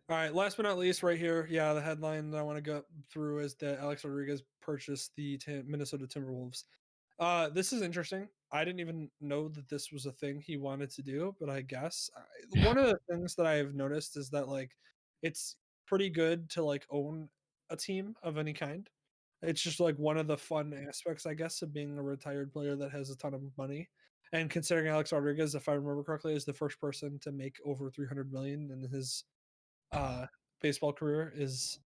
All right, last but not least, right here, yeah, the headline that I want to go through is that Alex Rodriguez purchased the Minnesota Timberwolves. This is interesting. I didn't even know that this was a thing he wanted to do, but I guess Yeah. one of the things that I've noticed is that like it's pretty good to like own a team of any kind. It's just like one of the fun aspects, I guess, of being a retired player that has a ton of money. And considering Alex Rodriguez, if I remember correctly, is the first person to make over 300 million in his uh, baseball career is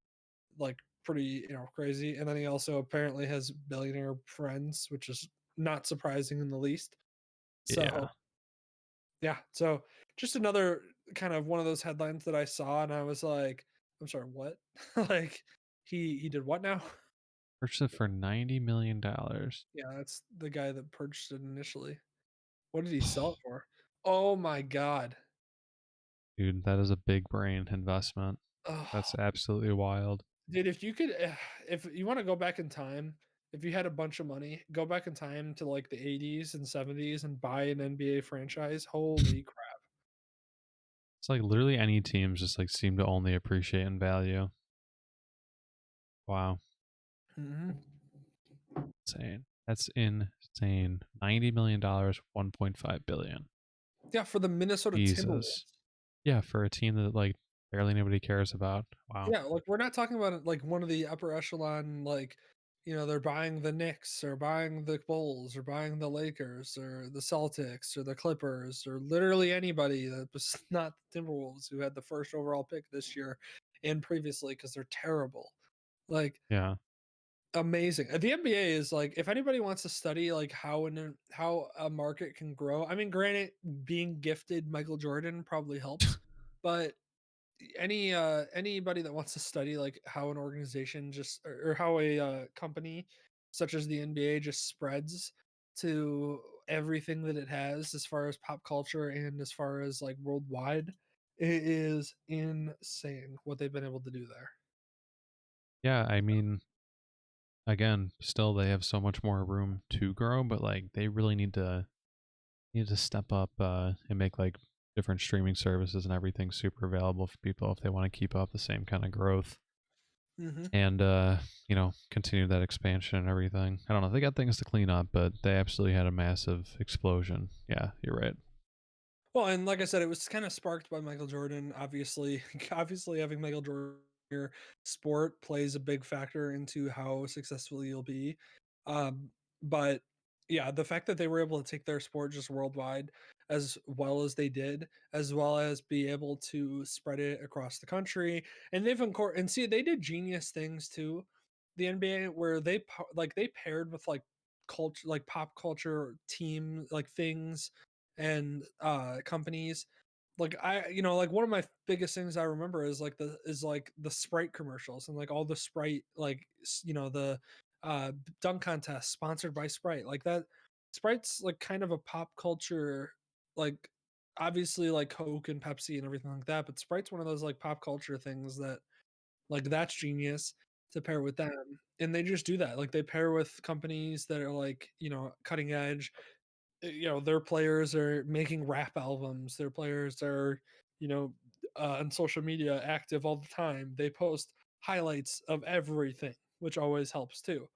like pretty crazy. And then he also apparently has billionaire friends, which is not surprising in the least. So Yeah. yeah, so just another kind of one of those headlines that I saw, and I was like, I'm sorry, what? Like he did what now? Purchased it for $90 million. Yeah, that's the guy that purchased it initially. What did he sell it for? Oh my god. Dude, that is a big brain investment. That's Oh, absolutely wild. dude, if you could, if you want to go back in time, if you had a bunch of money, go back in time to like the 80s and 70s and buy an NBA franchise. Holy crap. It's like literally any teams just like seem to only appreciate in value. Wow. Mhm. Insane. That's insane. $90 million, 1.5 billion. Yeah, for the Minnesota Jesus. Timberwolves. Yeah, for a team that like barely anybody cares about. Wow. Yeah, like we're not talking about like one of the upper echelon, like, they're buying the Knicks or buying the Bulls or buying the Lakers or the Celtics or the Clippers or literally anybody that was not the Timberwolves who had the first overall pick this year and previously because they're terrible. Like, Yeah. amazing. The NBA is like, if anybody wants to study like how a market can grow. I mean, granted, being gifted Michael Jordan probably helps, but anybody that wants to study like how an organization just or how a company such as the NBA just spreads to everything that it has as far as pop culture and as far as like worldwide, it is insane what they've been able to do there. Yeah, I mean, again, still they have so much more room to grow, but like they really need to step up and make like different streaming services and everything super available for people if they want to keep up the same kind of growth Hmm. and continue that expansion and everything. I don't know, they got things to clean up, but they absolutely had a massive explosion. Yeah, you're right. Well, and like I said, it was kind of sparked by Michael Jordan. Obviously, obviously having Michael Jordan in your sport plays a big factor into how successful you'll be. But yeah, the fact that they were able to take their sport just worldwide as well as they did, as well as be able to spread it across the country, and and see they did genius things too. The NBA where they paired with like culture, like pop culture team like things and companies like like one of my biggest things I remember is like the Sprite commercials and like all the Sprite like the dunk contest sponsored by Sprite like that. Sprite's like kind of a pop culture, like obviously like Coke and Pepsi and everything like that, but Sprite's one of those like pop culture things that like that's genius to pair with them. And they just do that, like they pair with companies that are like cutting edge. Their players are making rap albums, their players are you know on social media active all the time, they post highlights of everything, which always helps too.